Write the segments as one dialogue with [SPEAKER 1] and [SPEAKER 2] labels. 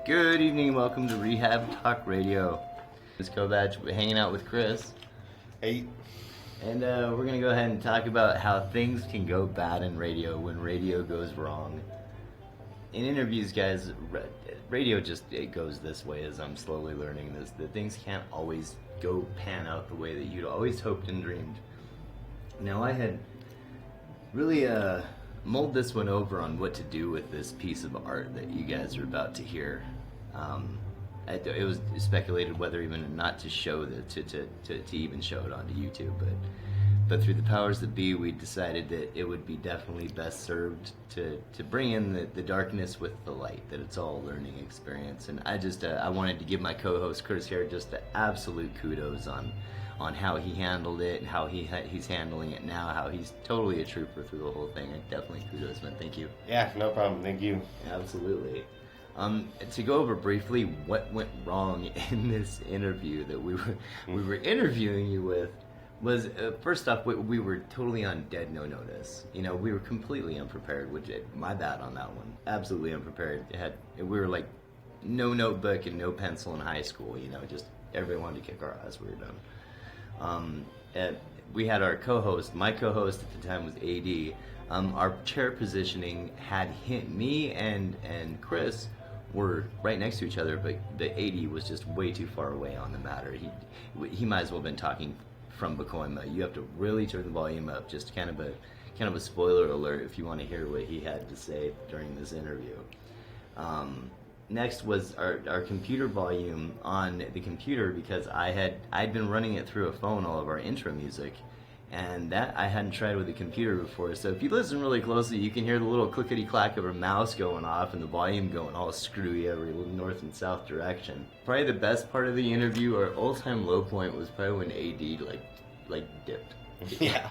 [SPEAKER 1] Good evening, welcome to Rehab Talk Radio. This is Kovac, we're hanging out with Chris.
[SPEAKER 2] Hey.
[SPEAKER 1] And we're going to go ahead and talk about how things can go bad in radio when radio goes wrong. In interviews, guys, radio it goes this way as I'm slowly learning this, that things can't always go pan out the way that you'd always hoped and dreamed. Now, I had really mulled this one over on what to do with this piece of art that you guys are about to hear. It was speculated whether even not to show to even show it onto YouTube, but through the powers that be, we decided that it would be definitely best served to bring in the darkness with the light, that it's all a learning experience. And I wanted to give my co-host Chris here just the absolute kudos on how he handled it and how he's handling it now, how he's totally a trooper through the whole thing. Definitely kudos, man. Thank you.
[SPEAKER 2] Yeah, no problem. Thank you.
[SPEAKER 1] Absolutely. To go over briefly what went wrong in this interview that we were interviewing you with was, first off, we were totally on dead no notice. You know, we were completely unprepared, which my bad on that one. Absolutely unprepared. We were like no notebook and no pencil in high school. You know, just everybody wanted to kick our ass. We were done. And we had our co-host. My co-host at the time was AD. Our chair positioning had me and Chris were right next to each other, but the AD was just way too far away on the matter. He might as well have been talking from Bacoima. You have to really turn the volume up. Just kind of a spoiler alert if you want to hear what he had to say during this interview. Next was our computer volume on the computer, because I'd been running it through a phone, all of our intro music, and that I hadn't tried with a computer before. So if you listen really closely, you can hear the little clickety-clack of a mouse going off and the volume going all screwy every north and south direction. Probably the best part of the interview, or all-time low point, was probably when AD like dipped.
[SPEAKER 2] Yeah.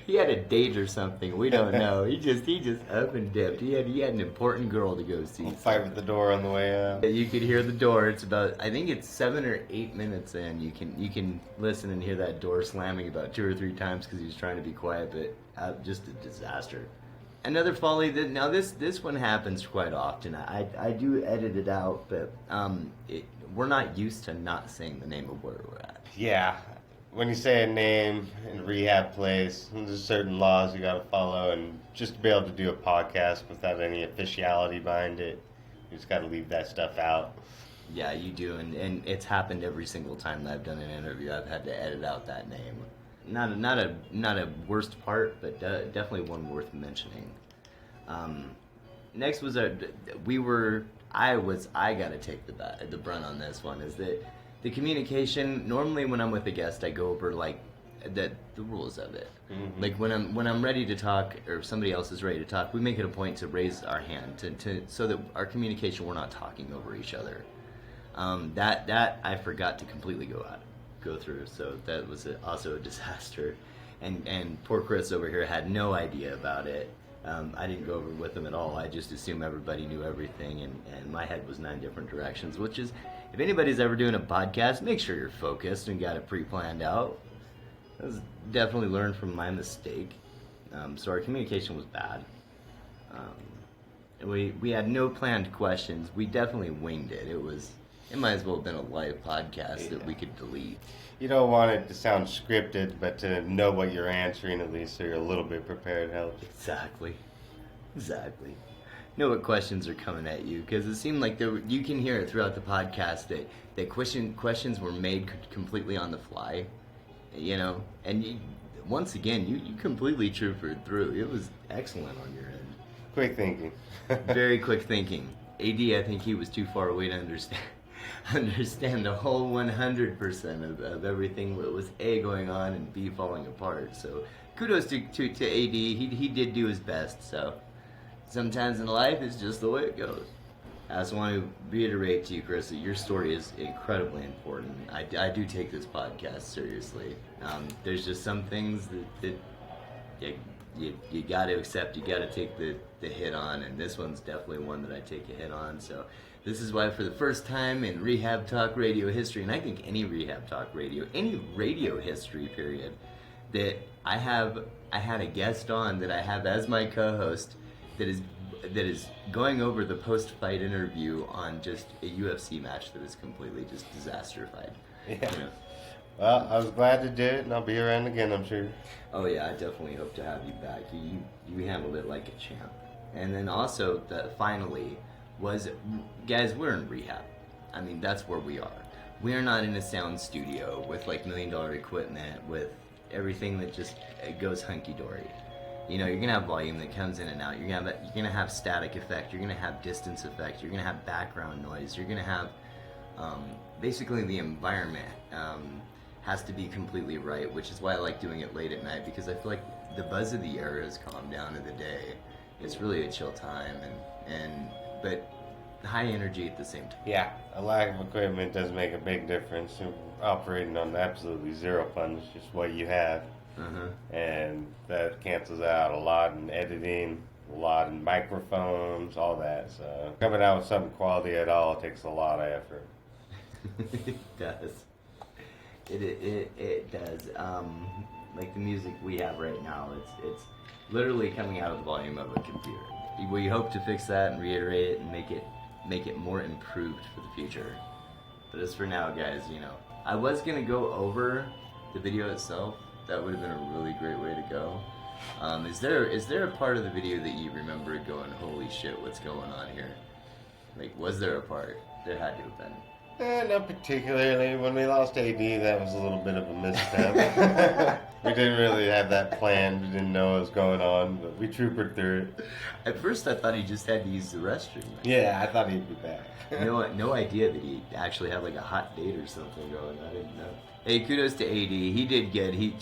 [SPEAKER 1] He had a date or something. We don't know. He just up and dipped. He had an important girl to go see.
[SPEAKER 2] Fight with the door on the way out.
[SPEAKER 1] You could hear the door. It's about, I think it's 7 or 8 minutes in. You can listen and hear that door slamming about 2 or 3 times because he was trying to be quiet, but just a disaster. Another folly that now this one happens quite often. I do edit it out, but we're not used to not saying the name of where we're at.
[SPEAKER 2] Yeah. When you say a name in a rehab place, there's certain laws you got to follow, and just to be able to do a podcast without any officiality behind it, you just got to leave that stuff out.
[SPEAKER 1] Yeah, you do, and it's happened every single time that I've done an interview. I've had to edit out that name. Not a worst part, but definitely one worth mentioning. Next was I got to take the brunt on this one. Is that the communication? Normally, when I'm with a guest, I go over like the rules of it. Mm-hmm. Like when I'm ready to talk, or somebody else is ready to talk, we make it a point to raise our hand so that our communication, we're not talking over each other. That I forgot to completely go through, so that was also a disaster. And poor Chris over here had no idea about it. I didn't go over with him at all. I just assumed everybody knew everything, and my head was 9 different directions, which is, if anybody's ever doing a podcast, make sure you're focused and got it pre-planned out. That was definitely learned from my mistake. So our communication was bad. We had no planned questions. We definitely winged it. It might as well have been a live podcast that we could delete.
[SPEAKER 2] You don't want it to sound scripted, but to know what you're answering at least, so you're a little bit prepared helps.
[SPEAKER 1] Exactly. Know what questions are coming at you, because it seemed like you can hear it throughout the podcast that questions were made completely on the fly, you know, and once again you completely troopered through. It was excellent on your end.
[SPEAKER 2] Quick thinking.
[SPEAKER 1] Very quick thinking. AD, I think he was too far away to understand the whole 100% of everything that was A, going on, and B, falling apart. So kudos to AD. He did do his best. So sometimes in life, it's just the way it goes. I just want to reiterate to you, Chris, that your story is incredibly important. I do take this podcast seriously. There's just some things that you got to accept. You got to take the hit on, and this one's definitely one that I take a hit on. So this is why, for the first time in Rehab Talk Radio history, and I think any Rehab Talk Radio, any radio history period, that I had a guest on that I have as my co-host that is that is going over the post-fight interview on just a UFC match that is completely just disasterified.
[SPEAKER 2] Yeah.
[SPEAKER 1] You know?
[SPEAKER 2] Well, I was glad to do it, and I'll be around again, I'm sure.
[SPEAKER 1] Oh yeah, I definitely hope to have you back. You handled it like a champ. And then also, finally, was, guys, we're in rehab. I mean, that's where we are. We are not in a sound studio with like $1 million equipment, with everything that just goes hunky-dory. You know, you're gonna have volume that comes in and out. You're gonna have static effect. You're gonna have distance effect. You're gonna have background noise. You're gonna have basically the environment has to be completely right, which is why I like doing it late at night, because I feel like the buzz of the air has calmed down in the day. It's really a chill time, but high energy at the same time.
[SPEAKER 2] Yeah, a lack of equipment does make a big difference. Operating on absolutely zero funds, just what you have. And that cancels out a lot in editing, a lot in microphones, all that. So coming out with something quality at all takes a lot of effort.
[SPEAKER 1] It does. It does. Like the music we have right now, it's literally coming out of the volume of a computer. We hope to fix that and reiterate it and make it more improved for the future. But as for now, guys, you know, I was gonna go over the video itself. That would have been a really great way to go. Is there a part of the video that you remember going, holy shit, what's going on here? Like, was there a part? There had to have been.
[SPEAKER 2] Not particularly. When we lost AD, that was a little bit of a misstep. We didn't really have that planned. We didn't know what was going on, but we troopered through it.
[SPEAKER 1] At first, I thought he just had to use the restroom.
[SPEAKER 2] Yeah, I thought he'd be back.
[SPEAKER 1] No idea that he actually had like a hot date or something going. I didn't know. Hey, kudos to AD. He did good. He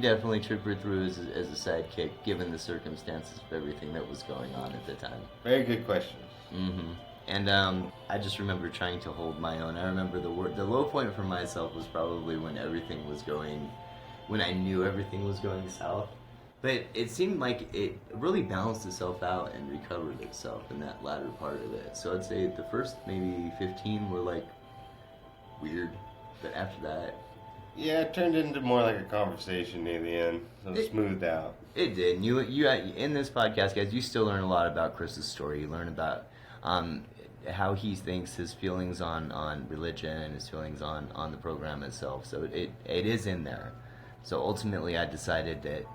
[SPEAKER 1] definitely troopered through as a sidekick, given the circumstances of everything that was going on at the time.
[SPEAKER 2] Very good question.
[SPEAKER 1] And I just remember trying to hold my own. I remember the low point for myself was probably when I knew everything was going south. But it seemed like it really balanced itself out and recovered itself in that latter part of it. So I'd say the first maybe 15 were like weird, but after that,
[SPEAKER 2] yeah, it turned into more like a conversation near the end. So it smoothed out.
[SPEAKER 1] It did. And you in this podcast, guys, you still learn a lot about Chris's story. You learn about how he thinks, his feelings on religion, and his feelings on the program itself. So it is in there. So ultimately, I decided that,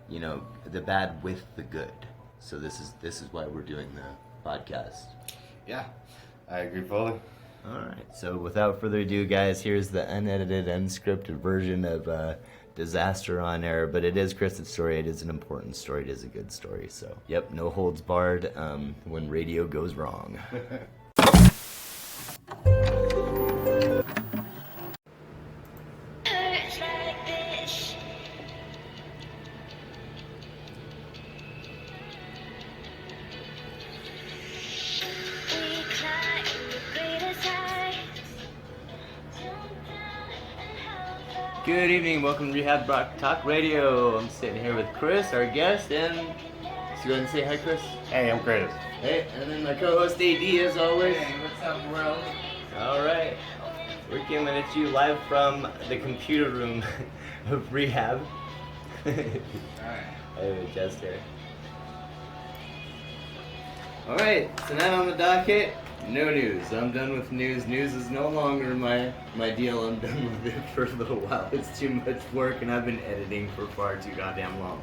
[SPEAKER 1] you know, the bad with the good. So this is why we're doing the podcast.
[SPEAKER 2] Yeah, I agree fully.
[SPEAKER 1] All right. So without further ado, guys, here's the unedited, unscripted version of Disaster on Air. But it is Chris's story. It is an important story. It is a good story. So, yep, no holds barred when radio goes wrong. Good evening, welcome to Rehab Talk Radio. I'm sitting here with Chris, our guest, and let's go ahead and say hi, Chris.
[SPEAKER 2] Hey, I'm Chris.
[SPEAKER 1] Hey, and then my co-host AD, as always.
[SPEAKER 3] Hey, what's up, world?
[SPEAKER 1] All right, we're coming at you live from the computer room of Rehab.
[SPEAKER 3] Alright.
[SPEAKER 1] I have a chest here. All right, tonight on the docket, no news. I'm done with news. News is no longer my deal. I'm done with it for a little while. It's too much work, and I've been editing for far too goddamn long.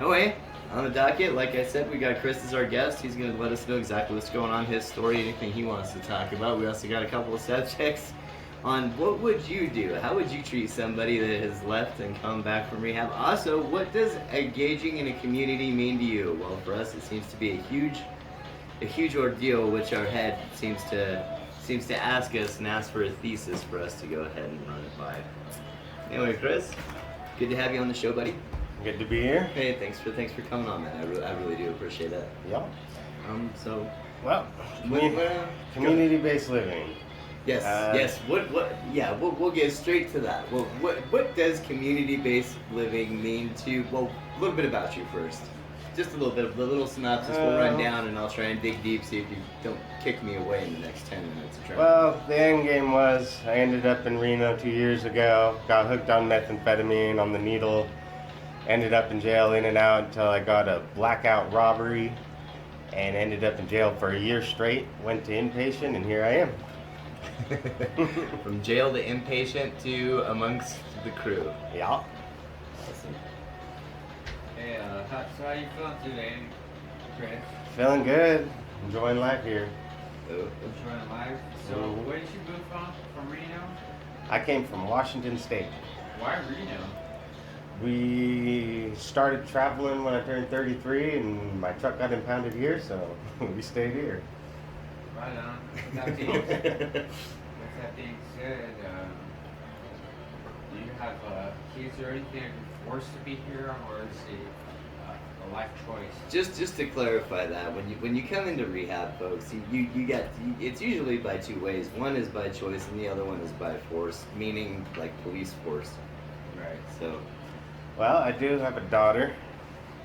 [SPEAKER 1] Anyway, on the docket, like I said, we got Chris as our guest. He's going to let us know exactly what's going on, his story, anything he wants to talk about. We also got a couple of subjects on what would you do? How would you treat somebody that has left and come back from rehab? Also, what does engaging in a community mean to you? Well, for us, it seems to be a huge ordeal, which our head seems to ask us and ask for a thesis for us to go ahead and run it by. Anyway, Chris, good to have you on the show, buddy.
[SPEAKER 2] Good to be here.
[SPEAKER 1] Hey, thanks for coming on, man. I really do appreciate that.
[SPEAKER 2] Yep.
[SPEAKER 1] So,
[SPEAKER 2] Well,
[SPEAKER 1] well,
[SPEAKER 2] community-based living.
[SPEAKER 1] yes, yes. Yeah, we'll get straight to that. Well, what does community-based living mean to? Well, a little bit about you first. Just a little bit of the little synopsis. We'll run down, and I'll try and dig deep. See if you don't kick me away in the next 10 minutes.
[SPEAKER 2] Well, the end game was I ended up in Reno 2 years ago. Got hooked on methamphetamine on the needle. Ended up in jail, in and out, until I got a blackout robbery and ended up in jail for a year straight. Went to inpatient, and here I am.
[SPEAKER 1] From jail to inpatient to amongst the crew.
[SPEAKER 2] Yeah.
[SPEAKER 1] Awesome.
[SPEAKER 3] Hey, so how you feeling today, Chris?
[SPEAKER 2] Feeling good. Enjoying life here.
[SPEAKER 1] Oh,
[SPEAKER 3] Enjoying life. So,
[SPEAKER 2] Mhm.
[SPEAKER 3] where did you move from? From Reno?
[SPEAKER 2] I came from Washington State.
[SPEAKER 3] Why Reno?
[SPEAKER 2] We started traveling when I turned 33, and my truck got impounded here, so we stayed here.
[SPEAKER 3] Right on. With that being said, do you have kids or anything? Are you forced to be here, or is it a life choice?
[SPEAKER 1] just to clarify that, when you come into rehab, folks, you get it's usually by two ways. One is by choice, and the other one is by force, meaning like police force.
[SPEAKER 3] Right.
[SPEAKER 1] So,
[SPEAKER 2] Well, I do have a daughter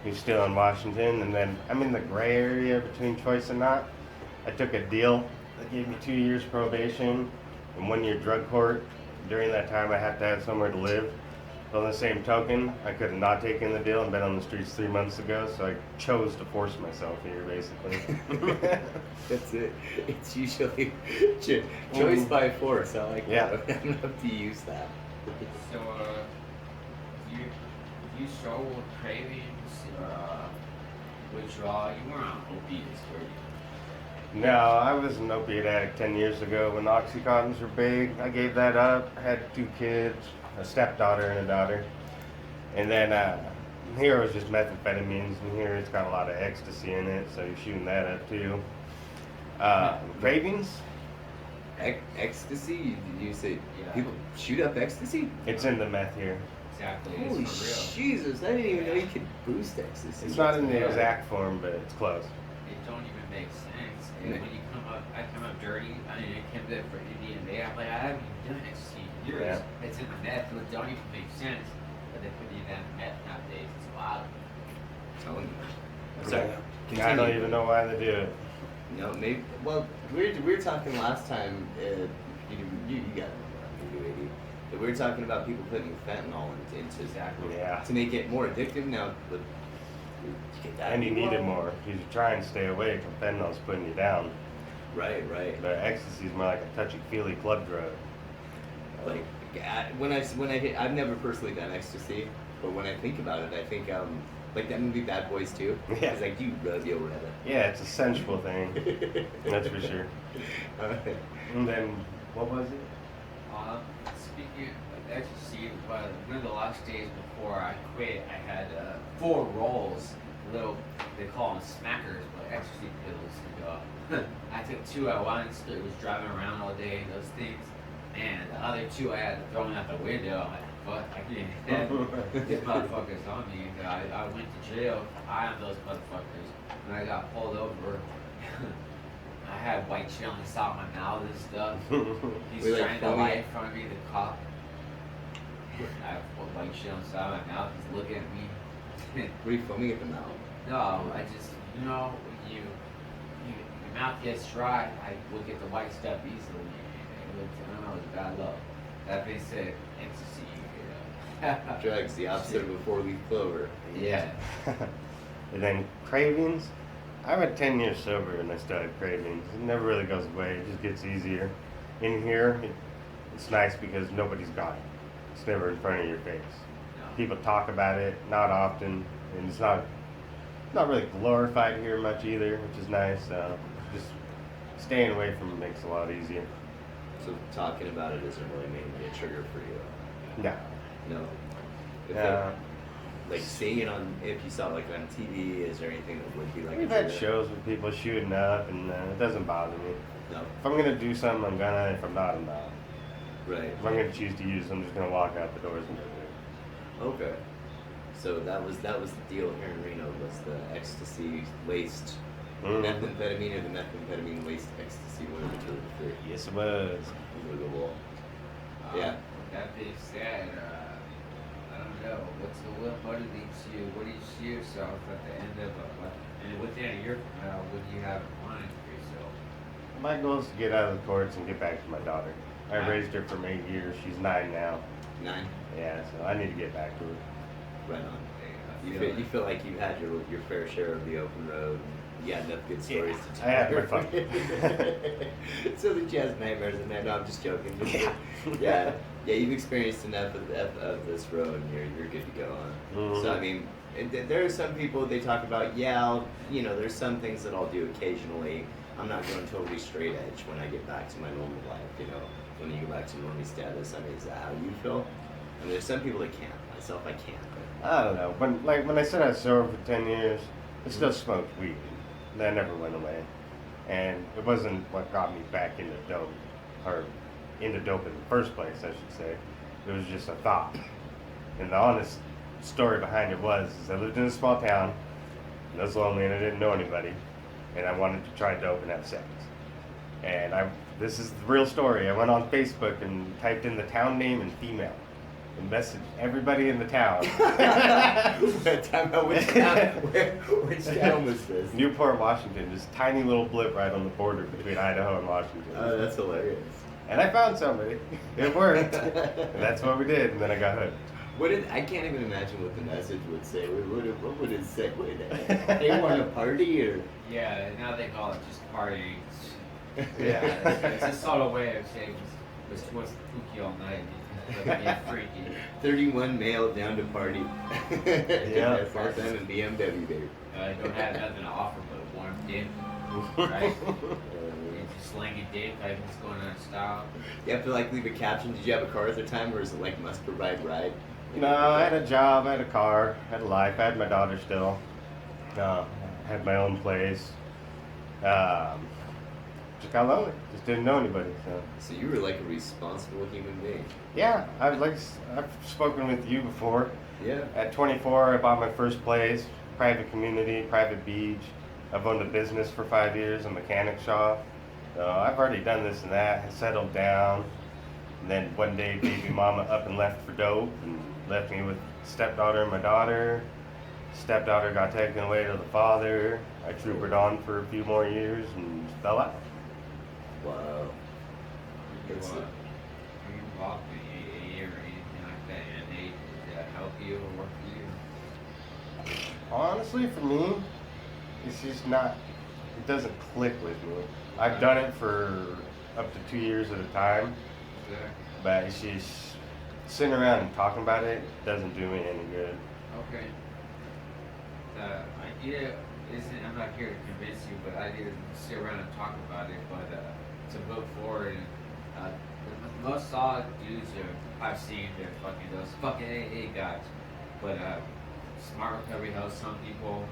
[SPEAKER 2] who's still in Washington, and then I'm in the gray area between choice and not. I took a deal that gave me 2 years probation and 1 year drug court. During that time, I had to have somewhere to live. But on the same token, I could have not taken the deal and been on the streets 3 months ago, so I chose to force myself here, basically.
[SPEAKER 1] that's it. It's usually choice by force. I like
[SPEAKER 2] Yeah.
[SPEAKER 1] that. I'm enough to use that.
[SPEAKER 3] So, you struggle with cravings, withdrawal. You weren't on opiates, were you?
[SPEAKER 2] No, I was an opiate addict 10 years ago when Oxycontins were big. I gave that up. I had 2 kids, a stepdaughter and a daughter. And then here it was just methamphetamines, and here it's got a lot of ecstasy in it, so you're shooting that up too. Cravings?
[SPEAKER 1] Ecstasy? Did you say
[SPEAKER 3] Yeah.
[SPEAKER 1] people shoot up ecstasy?
[SPEAKER 2] It's in the meth here.
[SPEAKER 3] Exactly.
[SPEAKER 1] Holy
[SPEAKER 3] It's for
[SPEAKER 1] Jesus! I didn't even know you could boost ecstasy.
[SPEAKER 2] It's not in the
[SPEAKER 3] Yeah.
[SPEAKER 2] exact form, but it's close.
[SPEAKER 3] real. It don't even make sense. And when you come up, I come up dirty. I mean, I came there for Indian Day. I'm like, I haven't even done ecstasy in years.
[SPEAKER 2] Yeah.
[SPEAKER 3] It's in the meth, and it don't even make sense. But they put you down meth nowadays. It's wild.
[SPEAKER 1] Telling you. I'm sorry.
[SPEAKER 2] I don't even know why they do it.
[SPEAKER 1] No, maybe. Well, we were talking last time. You got it. We were talking about people putting fentanyl into
[SPEAKER 3] Exactly.
[SPEAKER 2] Yeah.
[SPEAKER 1] to make it more addictive. Now, but you get that.
[SPEAKER 2] And you need it more. You try and stay awake, and fentanyl's putting you down.
[SPEAKER 1] Right, right.
[SPEAKER 2] But ecstasy is more like a touchy-feely club drug.
[SPEAKER 1] Like when I hit, I've never personally done ecstasy, but when I think about it, I think like that movie Bad Boys 2.
[SPEAKER 2] Yeah.
[SPEAKER 1] It's like you rub your rubber.
[SPEAKER 2] Yeah, it's a sensual thing. That's for sure. And then, what was it?
[SPEAKER 3] Speaking of ecstasy, one of the last days before I quit, I had 4 rolls. Little, they call them smackers, but ecstasy pills. And, I took 2 at once. It was driving around all day. Those things. And the other 2 I had to throw them out the window. I'm like, fuck, I can't have these motherfuckers on me. I went to jail. I am those motherfuckers. When I got pulled over, I had white shit on the side of my mouth and stuff. He's
[SPEAKER 1] Were you, like,
[SPEAKER 3] trying to
[SPEAKER 1] filming
[SPEAKER 3] lie
[SPEAKER 1] it?
[SPEAKER 3] in front of me, the cop. I have white shit on the side of my mouth. He's looking at me.
[SPEAKER 1] Were you foaming at the mouth?
[SPEAKER 3] No, I just, when your mouth gets dry, I will get the white stuff easily. And I don't know, it's bad luck. That being said, ecstasy,
[SPEAKER 1] Drugs, the opposite of a 4-leaf clover.
[SPEAKER 3] Yeah.
[SPEAKER 2] And then cravings. I went 10 years sober and I still had cravings. It never really goes away. It just gets easier. In here, it's nice because nobody's got it. It's never in front of your face.
[SPEAKER 3] No.
[SPEAKER 2] People talk about it, not often, and it's not really glorified here much either, which is nice. Just staying away from it makes it a lot easier.
[SPEAKER 1] So talking about it isn't really mainly a trigger for you.
[SPEAKER 2] No.
[SPEAKER 1] No. If
[SPEAKER 2] Yeah.
[SPEAKER 1] like seeing it on, if you saw it like on TV, is there anything that would be like?
[SPEAKER 2] We've
[SPEAKER 1] a
[SPEAKER 2] had
[SPEAKER 1] trigger?
[SPEAKER 2] shows with people shooting up, and it doesn't bother me.
[SPEAKER 1] No.
[SPEAKER 2] If I'm gonna do something, I'm gonna. If I'm not, I'm not.
[SPEAKER 1] Right.
[SPEAKER 2] If I'm gonna choose to use it, I'm just gonna walk out the doors and do it.
[SPEAKER 1] Okay. So that was the deal here in Reno, was the ecstasy laced methamphetamine or the methamphetamine laced ecstasy, one of the two of the three.
[SPEAKER 2] Yes, it was.
[SPEAKER 1] Unbelievable. Yeah.
[SPEAKER 3] That being said, I don't know. What motivates you? What do you see yourself at the end of and within a year from now? What do you have in mind for yourself?
[SPEAKER 2] My goal is to get out of the courts and get back to my daughter. I raised her from 8 years. She's 9 now.
[SPEAKER 1] 9.
[SPEAKER 2] Yeah, so I need to get back to her.
[SPEAKER 1] Right on. You feel like you've had your fair share of the open road. you got enough good stories to tell.
[SPEAKER 2] I had my fun.
[SPEAKER 1] So that she has nightmares at night. No, I'm just joking.
[SPEAKER 2] Yeah.
[SPEAKER 1] Yeah, you've experienced enough of this road, and you're good to go on.
[SPEAKER 2] Mhm.
[SPEAKER 1] So I mean, there are some people they talk about. Yeah, there's some things that I'll do occasionally. I'm not going totally straight edge when I get back to my normal life. When you go back to normie status. I mean, is that how you feel? I mean, there's some people that can't. Myself, I can't. But
[SPEAKER 2] I don't know. When I said I was sober for 10 years, I still smoked weed. That never went away. And it wasn't what got me back into dope, or into dope in the first place, I should say. It was just a thought. And the honest story behind it was I lived in a small town, and I was lonely, and I didn't know anybody. And I wanted to try dope and have sex. And this is the real story. I went on Facebook and typed in the town name and female. And messaged everybody in the town.
[SPEAKER 1] Which town was this?
[SPEAKER 2] Newport, Washington. This tiny little blip right on the border between Idaho and Washington.
[SPEAKER 1] Oh, that's hilarious.
[SPEAKER 2] And I found somebody. It worked. And that's what we did. And then I got hooked.
[SPEAKER 1] I can't even imagine what the message would say. What would it say? They want a party or?
[SPEAKER 3] Yeah, now they call it just partying.
[SPEAKER 2] Yeah.
[SPEAKER 3] It's a subtle way of saying it was spooky all night. Being freaky.
[SPEAKER 1] 31 male down to party.
[SPEAKER 2] Yeah.
[SPEAKER 1] First time in BMW, baby.
[SPEAKER 3] Don't have nothing to offer but a warm dip, right? Just slinging dip, like it's going on style.
[SPEAKER 1] You have to leave a caption. Did you have a car at the time, or is it must provide ride?
[SPEAKER 2] No, I had a job, I had a car, I had a life, I had my daughter still. Had my own place. Just got lonely. Just didn't know anybody.
[SPEAKER 1] So you were like a responsible human being.
[SPEAKER 2] Yeah, I've spoken with you before.
[SPEAKER 1] Yeah.
[SPEAKER 2] At 24, I bought my first place, private community, private beach. I've owned a business for 5 years, a mechanic shop. So I've already done this and that, settled down. And then one day, baby mama up and left for dope and left me with stepdaughter and my daughter. Stepdaughter got taken away to the father. I troopered on for a few more years and fell out.
[SPEAKER 1] Wow.
[SPEAKER 3] Were you involved in AA or anything like that? And did that help you or work for you?
[SPEAKER 2] Honestly, for me, it's just not, it doesn't click with me. I've done it for up to 2 years at a time, but it's just sitting around and talking about it doesn't do me any good.
[SPEAKER 3] Okay. The idea isn't, I'm not here to convince you, but the idea is to sit around and talk about it, but to move forward. And, most solid dudes I've seen, those fucking AA guys. But Smart Recovery helps some people.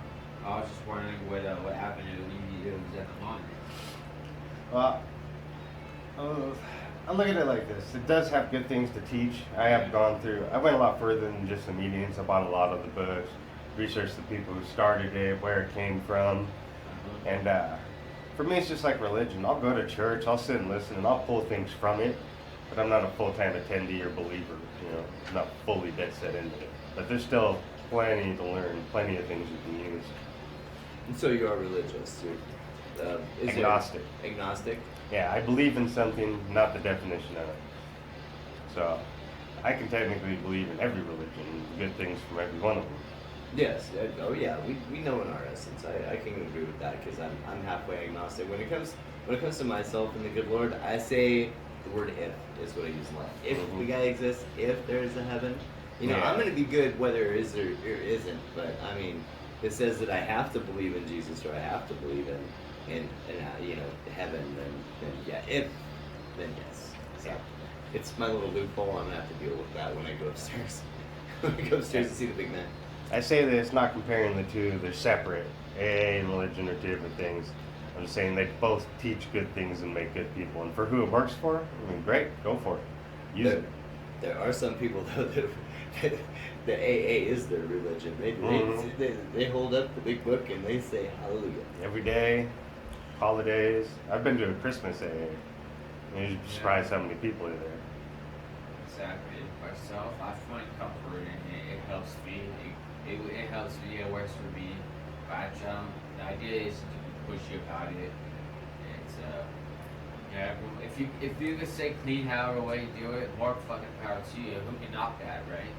[SPEAKER 3] I was just wondering what avenue you used at the moment.
[SPEAKER 2] Well, I look at it like this. It does have good things to teach. I have gone through, I went a lot further than just the meetings. I bought a lot of the books, researched the people who started it, where it came from. And for me, it's just like religion. I'll go to church, I'll sit and listen, and I'll pull things from it. But I'm not a full-time attendee or believer. I'm not fully dead set into it. But there's still plenty to learn, plenty of things you can use.
[SPEAKER 1] And so you are religious. You're
[SPEAKER 2] Agnostic.
[SPEAKER 1] Agnostic?
[SPEAKER 2] Yeah, I believe in something, not the definition of it. So, I can technically believe in every religion, good things from every one of them.
[SPEAKER 1] Yes. Oh yeah. We know in our essence. I can agree with that because I'm halfway agnostic. When it comes to myself and the good Lord, I say the word "if" is what I use a lot. If the guy exists, if there is a heaven, I'm going to be good whether there is or isn't. But I mean, it says that I have to believe in Jesus or I have to believe in heaven. Then yeah, then yes. So it's my little loophole. I'm gonna have to deal with that when I go upstairs. When I go upstairs to see the big man.
[SPEAKER 2] I say that it's not comparing the two, they're separate. AA and religion are two different things. I'm just saying they both teach good things and make good people. And for who it works for, I mean, great, go for it. Use it.
[SPEAKER 1] There are some people, though, that the AA is their religion. They hold up the big book and they say hallelujah.
[SPEAKER 2] Every day, holidays. I've been to a Christmas AA. You'd be surprised how many people are there.
[SPEAKER 3] Exactly. Myself, I find comfort in it. It helps me. It helps me. It works for me. But the idea is to push you about it. It's yeah. If you could say clean however way you do it, more fucking power to you. Who can knock that, right?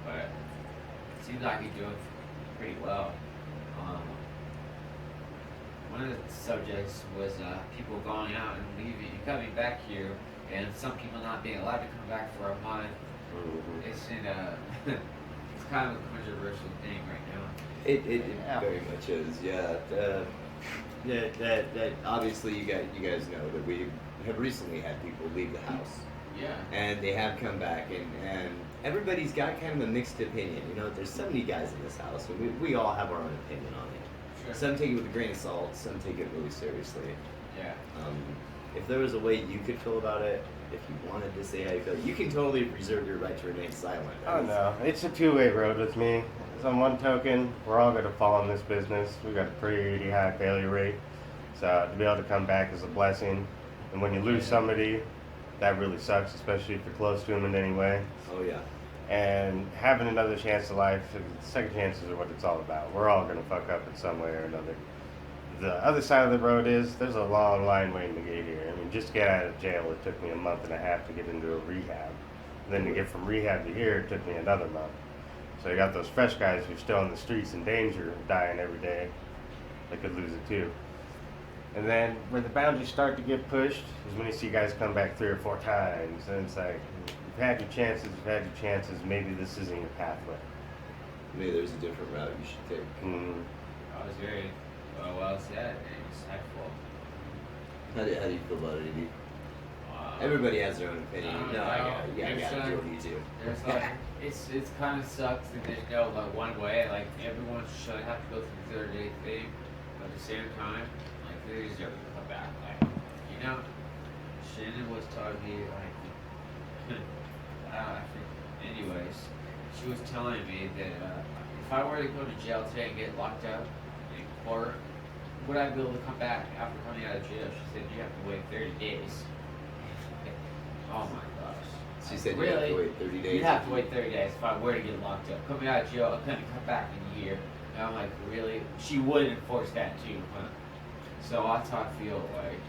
[SPEAKER 3] But it seems like you're doing pretty well. one of the subjects was people going out and leaving and coming back here, and some people not being allowed to come back for a month.
[SPEAKER 2] Mhm.
[SPEAKER 3] It's in a it's kind of a controversial thing right now.
[SPEAKER 1] It
[SPEAKER 2] Yeah.
[SPEAKER 1] very much is, yeah. That obviously you guys know that we have recently had people leave the house,
[SPEAKER 3] Yeah.
[SPEAKER 1] and they have come back, and everybody's got kind of a mixed opinion. You know, there's 70 guys in this house, and we all have our own opinion on it.
[SPEAKER 3] Sure.
[SPEAKER 1] Some take it with a grain of salt, some take it really seriously.
[SPEAKER 3] Yeah.
[SPEAKER 1] If there was a way you could feel about it, if you wanted to say how you feel, you can totally reserve your right to remain silent.
[SPEAKER 2] Oh no, it's a two-way road with me. So on one token, we're all going to fall in this business. We got a pretty high failure rate. So to be able to come back is a blessing. And when you lose somebody, that really sucks, especially if you're close to them in any way.
[SPEAKER 1] Oh yeah.
[SPEAKER 2] And having another chance at life, second chances are what it's all about. We're all going to fuck up in some way or another. The other side of the road is there's a long line waiting to get here. I mean, just to get out of jail, it took me a month and a half to get into a rehab. Then to get from rehab to here, it took me another month. So you got those fresh guys who are still on the streets in danger of dying every day. They could lose it too. And then where the boundaries start to get pushed is when you see guys come back 3 or 4 times. And it's like, you've had your chances, maybe this isn't your pathway.
[SPEAKER 1] Maybe there's a different route you should take.
[SPEAKER 2] Mm-hmm.
[SPEAKER 3] I was very well said and insightful.
[SPEAKER 1] How do you feel about it, Edie?
[SPEAKER 3] Wow.
[SPEAKER 1] Everybody has their own opinion.
[SPEAKER 3] I
[SPEAKER 1] No,
[SPEAKER 3] don't
[SPEAKER 1] I
[SPEAKER 3] know.
[SPEAKER 1] got it. Yeah, I
[SPEAKER 3] There's
[SPEAKER 1] got it. Jordan, you too.
[SPEAKER 3] There's like it's kind of sucks that there's no like one way. Like everyone should have to go through the 30-day thing, but at the same time, like they deserve to come back. Like you know, Shannon was telling me like I think. Anyways, she was telling me that if I were to go to jail today and get locked up in court, would I be able to come back after coming out of jail? She said you have to wait 30 days. Oh my gosh.
[SPEAKER 1] She said you
[SPEAKER 3] Really?
[SPEAKER 1] have to wait 30 days.
[SPEAKER 3] You'd have to wait 30 days if I were to get locked up. Coming out of jail, I couldn't come back in a year. And I'm like, really? She would enforce that too, huh? So that's how I feel. Like,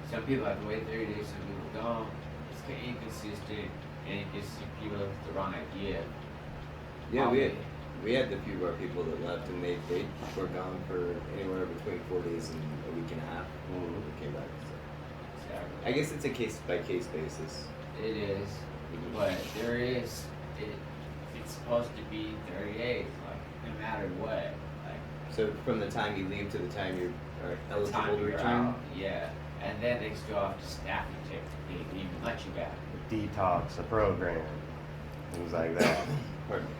[SPEAKER 3] some people have to wait 30 days, some people don't. It's kind of inconsistent, and it gives people the wrong idea.
[SPEAKER 1] Yeah, we had the few of our people that left, and they were gone for anywhere between 4 days and a week and a half.
[SPEAKER 2] Mhm.
[SPEAKER 1] They came back. So.
[SPEAKER 3] Exactly.
[SPEAKER 1] I guess it's a case by case basis.
[SPEAKER 3] It is, but there is, it's supposed to be 30 days, like, no matter what. Like,
[SPEAKER 1] So from the time you leave to the time you are
[SPEAKER 3] the
[SPEAKER 1] eligible
[SPEAKER 3] time
[SPEAKER 1] to
[SPEAKER 3] you're
[SPEAKER 1] return.
[SPEAKER 3] out, yeah. And then they still have to staff you to even let you back.
[SPEAKER 2] Detox, a program, things like that.
[SPEAKER 1] Pardon me.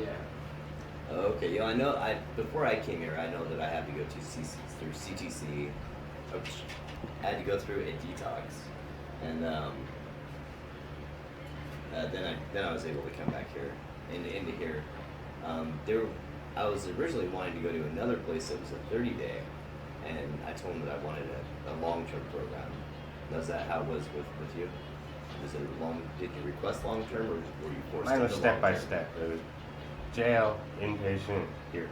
[SPEAKER 3] Yeah.
[SPEAKER 1] Okay, yeah, I know. Before I came here, I know that I had to go through CTC. Oops. I had to go through a detox, and then I was able to come back here into here. I was originally wanting to go to another place that was a 30-day, and I told them that I wanted a long-term program. Was that how it was with you? Was it long? Did you request long-term, or were you forced?
[SPEAKER 2] Mine was
[SPEAKER 1] into
[SPEAKER 2] step by
[SPEAKER 1] long-term?
[SPEAKER 2] step. It was jail, inpatient, here.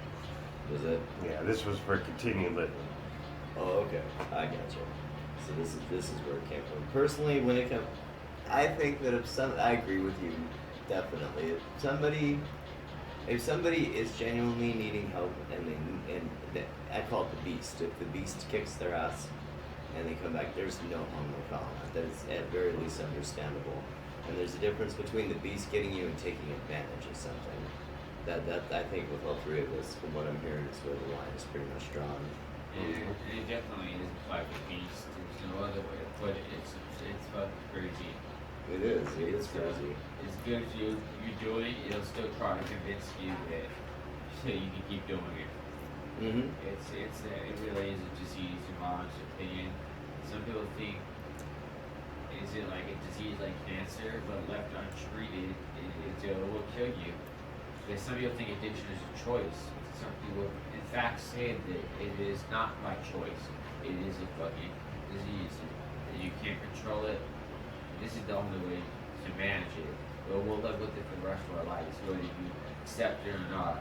[SPEAKER 1] Was it?
[SPEAKER 2] Yeah, this was for continued living.
[SPEAKER 1] Oh, okay. I gotcha. So this is where it came from. Personally, when it comes, I think that I agree with you, definitely. If somebody is genuinely needing help, I call it the beast. If the beast kicks their ass and they come back, there's no harm, no foul in that. That is at very least understandable. And there's a difference between the beast getting you and taking advantage of something. That I think with all three of us, from what I'm hearing, is where the line is pretty much drawn.
[SPEAKER 3] It definitely is like a beast. There's no other way to put it. It's fucking crazy.
[SPEAKER 1] It is. It is
[SPEAKER 3] So,
[SPEAKER 1] crazy.
[SPEAKER 3] as good as you do it, it'll still try to convince you that so you can keep doing it.
[SPEAKER 1] Mm-hmm.
[SPEAKER 3] It really is a disease in my honest opinion. Some people think is it like a disease like cancer, but left untreated, it will kill you. Because some people think addiction is a choice. Some people, in fact, say that it is not by choice. It is a fucking disease. And you can't control it. This is the only way to manage it. But we'll live with it for the rest of our lives, whether you accept it or not.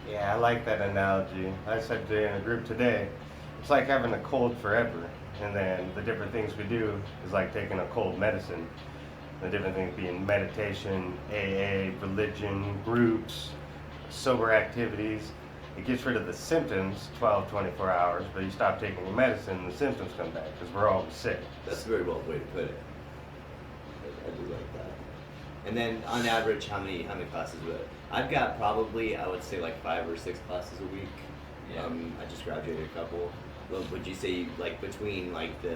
[SPEAKER 2] Yeah, I like that analogy. I said in a group today, it's like having a cold forever, and then the different things we do is like taking a cold medicine. The different things being meditation, AA, religion, groups, sober activities. it gets rid of the symptoms 12, 24 hours, but you stop taking your medicine and the symptoms come back because we're always sick.
[SPEAKER 1] That's a very well way to put it. I do like that. And then on average, how many classes would it? I've got probably, I would say, like 5 or 6 classes a week.
[SPEAKER 3] Yeah.
[SPEAKER 1] I just graduated a couple. Well, would you say, like, between like the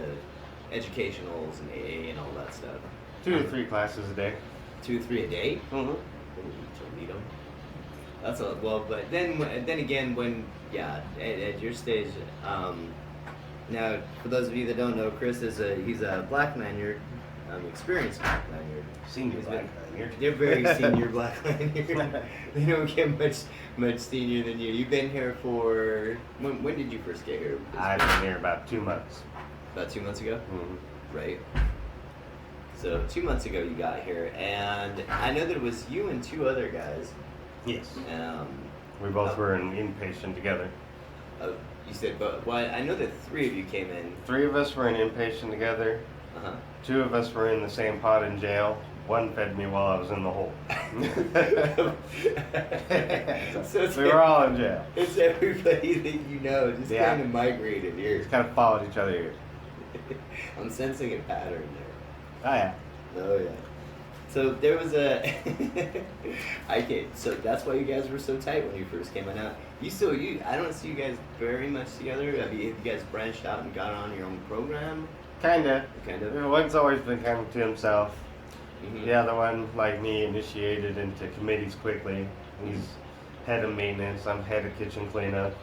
[SPEAKER 1] educationals and AA and all that stuff?
[SPEAKER 2] 2 to 3 classes a day.
[SPEAKER 1] 2 or 3 a day?
[SPEAKER 2] Mm-hmm.
[SPEAKER 1] To lead them. That's a well, but then again, when at your stage, now for those of you that don't know, Chris he's a black lanyard, experienced black lanyard.
[SPEAKER 2] Senior
[SPEAKER 1] He's
[SPEAKER 2] black
[SPEAKER 1] been-
[SPEAKER 2] lanyard.
[SPEAKER 1] They're very senior black lanyard. They don't get much senior than you. You've been here for when did you first get here?
[SPEAKER 2] I've been here about 2 months.
[SPEAKER 1] About 2 months ago,
[SPEAKER 2] Mm-hmm.
[SPEAKER 1] right? So 2 months ago you got here, and I know that it was you and 2 other guys.
[SPEAKER 2] Yes.
[SPEAKER 1] Um,
[SPEAKER 2] We both were an inpatient together.
[SPEAKER 1] You said, but well, I know that 3 of you came in.
[SPEAKER 2] 3 of us were an inpatient together.
[SPEAKER 1] Uh-huh.
[SPEAKER 2] 2 of us were in the same pod in jail. 1 fed me while I was in the hole.
[SPEAKER 1] So it's
[SPEAKER 2] we were all in jail.
[SPEAKER 1] It's everybody that you know just
[SPEAKER 2] Yeah.
[SPEAKER 1] kind of migrated
[SPEAKER 2] We
[SPEAKER 1] here.
[SPEAKER 2] just kind of followed each other here.
[SPEAKER 1] I'm sensing a pattern there.
[SPEAKER 2] Oh yeah.
[SPEAKER 1] Oh yeah. So there was a. So that's why you guys were so tight when you first came out. I don't see you guys very much together. Have you guys branched out and got on your own program?
[SPEAKER 2] Kinda.
[SPEAKER 1] Kind of.
[SPEAKER 2] One's always been kind of to himself.
[SPEAKER 1] Mhm.
[SPEAKER 2] The other one, like me, initiated into committees quickly. He's head of maintenance. I'm head of kitchen cleanup.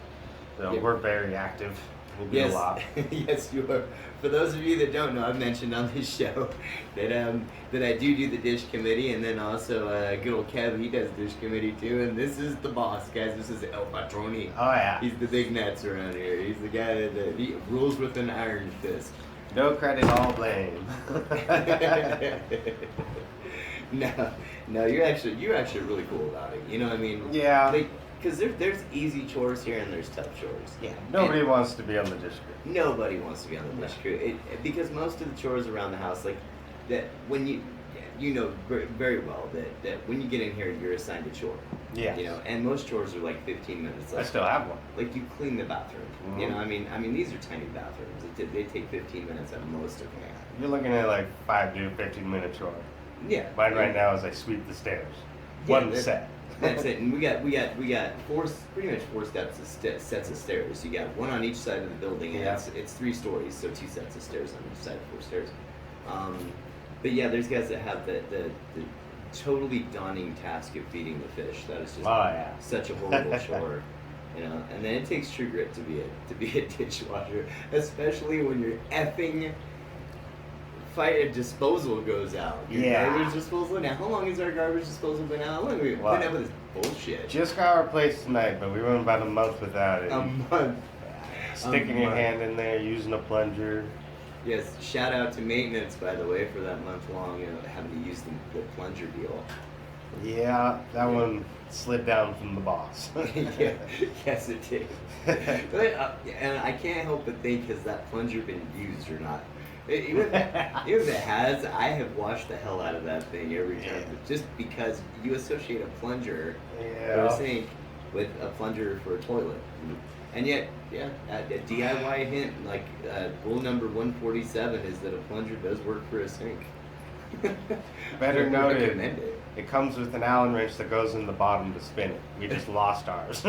[SPEAKER 2] So
[SPEAKER 1] Yep.
[SPEAKER 2] we're very active. We do
[SPEAKER 1] Yes,
[SPEAKER 2] a lot.
[SPEAKER 1] yes, you are. For those of you that don't know, I've mentioned on this show that I do the dish committee, and then also good old Kev, he does dish committee too. And this is the boss, guys. This is El Patroni.
[SPEAKER 2] Oh yeah.
[SPEAKER 1] He's the big nuts around here. He's the guy that he rules with an iron fist.
[SPEAKER 2] No credit, all blame.
[SPEAKER 1] No, you're actually really cool about it. You know what I mean?
[SPEAKER 2] Yeah.
[SPEAKER 1] Because there's easy chores here and there's tough chores.
[SPEAKER 2] Yeah. Nobody wants to be on the dish crew.
[SPEAKER 1] Nobody wants to be on the dish crew. Because most of the chores around the house, like that, when you know very well that when you get in here, you're assigned a chore.
[SPEAKER 2] Yeah.
[SPEAKER 1] You know, and most chores are like 15 minutes.
[SPEAKER 2] I
[SPEAKER 1] Like,
[SPEAKER 2] still have one.
[SPEAKER 1] like you clean the bathroom.
[SPEAKER 2] Mhm.
[SPEAKER 1] You know, I mean these are tiny bathrooms. They take 15 minutes at most of them.
[SPEAKER 2] You're looking at like 5 to 15-minute chore.
[SPEAKER 1] Yeah.
[SPEAKER 2] Mine right now is I sweep the stairs.
[SPEAKER 1] Yeah,
[SPEAKER 2] One set.
[SPEAKER 1] That's it. And we got pretty much 4 sets of stairs. You got one on each side of the building, and
[SPEAKER 2] Yeah.
[SPEAKER 1] it's 3 stories, so 2 sets of stairs on each side, 4 stairs. But yeah, there's guys that have the totally daunting task of feeding the fish. That is just
[SPEAKER 2] Oh yeah.
[SPEAKER 1] such a horrible chore. You know, and then it takes true grit to be a dishwasher, especially when your effing disposal goes out. Your
[SPEAKER 2] Yeah.
[SPEAKER 1] garbage disposal. Now, how long has our garbage disposal been out? How long have we been
[SPEAKER 2] What?
[SPEAKER 1] out with this bullshit?
[SPEAKER 2] Just got replaced tonight, but we went about a month without it.
[SPEAKER 1] A month.
[SPEAKER 2] Sticking
[SPEAKER 1] a
[SPEAKER 2] your
[SPEAKER 1] month.
[SPEAKER 2] hand in there, using a plunger.
[SPEAKER 1] Yes. Shout out to maintenance, by the way, for that month long having to use the plunger deal.
[SPEAKER 2] Yeah, that one slid down from the boss.
[SPEAKER 1] Yeah, yes, it did. But, and I can't help but think, has that plunger been used or not? Even if it has, I have washed the hell out of that thing every time. Just because you associate a plunger for a sink with a plunger for a toilet. And yet, yeah, a DIY hint, like rule number 147 is that a plunger does work for a sink.
[SPEAKER 2] Better
[SPEAKER 1] I
[SPEAKER 2] noted,
[SPEAKER 1] recommend it.
[SPEAKER 2] it comes with an Allen wrench that goes in the bottom to spin it. We just lost ours.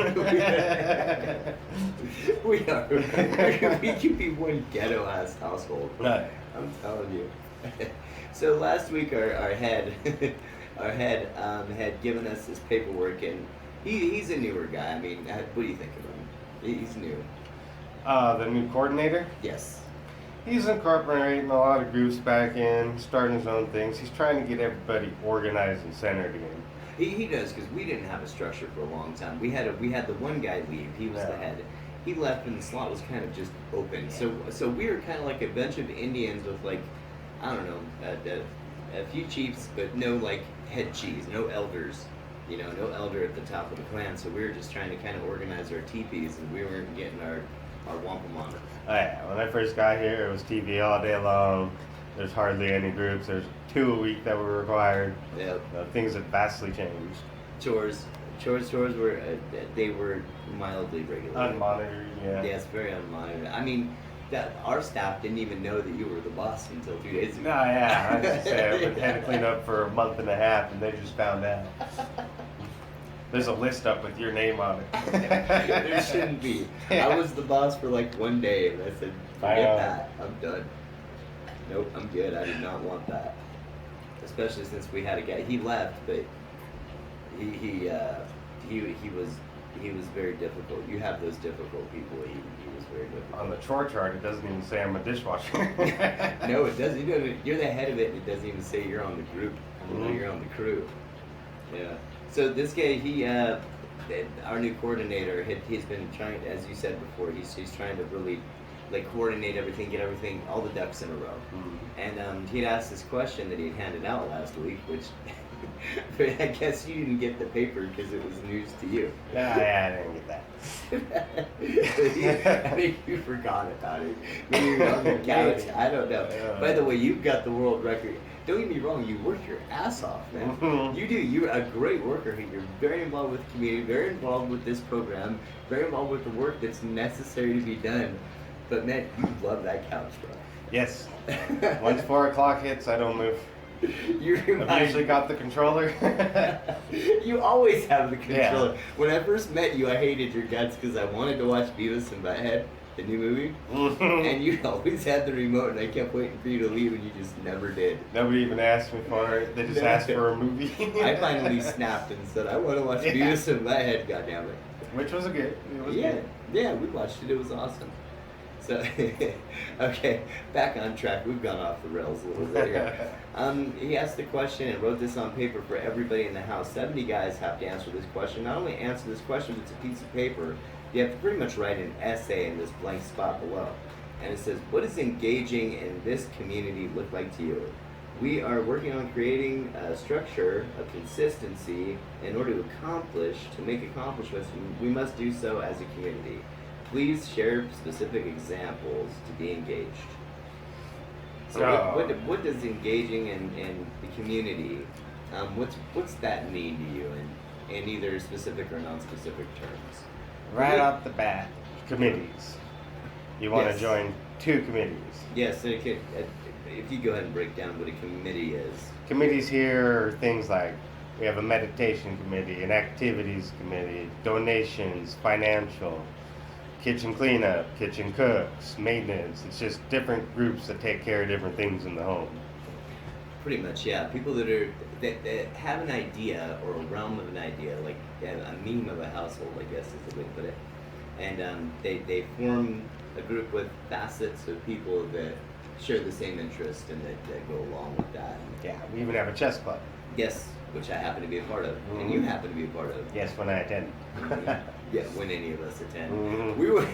[SPEAKER 1] We are. We could be one ghetto ass household.
[SPEAKER 2] Right.
[SPEAKER 1] I'm telling you. So last week our head had given us this paperwork, and he's a newer guy. I mean, what do you think of him? He's new.
[SPEAKER 2] The new coordinator?
[SPEAKER 1] Yes.
[SPEAKER 2] He's incorporating a lot of groups back in, starting his own things. He's trying to get everybody organized and centered again.
[SPEAKER 1] He does, because we didn't have a structure for a long time. We had the one guy leave. He was the
[SPEAKER 2] Yeah.
[SPEAKER 1] head. He left, and the slot was kind of just open. So we were kind of like a bunch of Indians with, like, I don't know, a few chiefs, but no like head cheese, no elders. You know, no elder at the top of the clan. So we were just trying to kind of organize our teepees, and we weren't getting our wampum on.
[SPEAKER 2] Oh, yeah. When I first got here, it was TV all day long. There's hardly any groups. There's 2 a week that were required.
[SPEAKER 1] Yeah.
[SPEAKER 2] Things have vastly changed.
[SPEAKER 1] Chores. Chores were they were mildly regulated.
[SPEAKER 2] Unmonitored, yeah.
[SPEAKER 1] Yes, very unmonitored. I mean, that our staff didn't even know that you were the boss until 2 days ago.
[SPEAKER 2] No, yeah, I was just saying, I've been had to clean up for a month and a half, and they just found out. There's a list up with your name on it.
[SPEAKER 1] There shouldn't be. I was the boss for like 1 day, and I said, forget that. I'm done. Nope, I'm good. I did not want that. Especially since we had a guy. He left, but he was very difficult. You have those difficult people. He was very difficult.
[SPEAKER 2] On the chore chart, it doesn't even say I'm a dishwasher.
[SPEAKER 1] No, it doesn't. You're the head of it, and it doesn't even say you're on the group. You're on the crew. Yeah. So this guy, our new coordinator, he's been trying, as you said before, he's trying to really like coordinate everything, get everything, all the ducks in a row. Mm-hmm. And he'd asked this question that he'd handed out last week, which I guess you didn't get the paper because it was news to you.
[SPEAKER 2] Yeah, I didn't get that.
[SPEAKER 1] I think you forgot about it. Maybe you're on the couch. I don't know. By the way, you've got the world record. Don't get me wrong, you work your ass off, man. Mm-hmm. You do. You're a great worker. You're very involved with the community, very involved with this program, very involved with the work that's necessary to be done. But man, you love that couch, bro.
[SPEAKER 2] Yes. Once 4 o'clock hits, I don't move. I've usually got the controller.
[SPEAKER 1] You always have the controller.
[SPEAKER 2] Yeah.
[SPEAKER 1] When I first met you, I hated your guts because I wanted to watch Beavis and Butthead, the new movie, and you always had the remote, and I kept waiting for you to leave, and you just never did.
[SPEAKER 2] Nobody even asked me for it. They just asked for a movie.
[SPEAKER 1] I finally snapped and said, I want to watch Beavis and Butthead, goddammit.
[SPEAKER 2] Which was good. It was
[SPEAKER 1] good. Yeah, we watched it. It was awesome. So, okay, back on track. We've gone off the rails a little bit here. He asked the question and wrote this on paper for everybody in the house. 70 guys have to answer this question. Not only answer this question, but it's a piece of paper. You have to pretty much write an essay in this blank spot below. And it says, what does engaging in this community look like to you? We are working on creating a structure of consistency in order to make accomplishments. We must do so as a community. Please share specific examples to be engaged. So what does engaging in the community, what's that mean to you in either specific or non-specific terms?
[SPEAKER 2] Right off the bat, committees. You want to join 2 committees.
[SPEAKER 1] Yes, so if you go ahead and break down what a committee is.
[SPEAKER 2] Committees here are things like, we have a meditation committee, an activities committee, donations, financial, kitchen cleanup, kitchen cooks, maintenance. It's just different groups that take care of different things in the home. Pretty
[SPEAKER 1] much, yeah. People that have an idea or a realm of an idea, like a meme of a household, I guess is the way to put it. And they form a group with facets of people that share the same interest and that go along with that.
[SPEAKER 2] Yeah, we even have a chess club.
[SPEAKER 1] Yes, which I happen to be a part of, and you happen to be a part of.
[SPEAKER 2] Yes, when I attend.
[SPEAKER 1] Yeah, when any of us attend.
[SPEAKER 2] Mm-hmm.
[SPEAKER 1] We were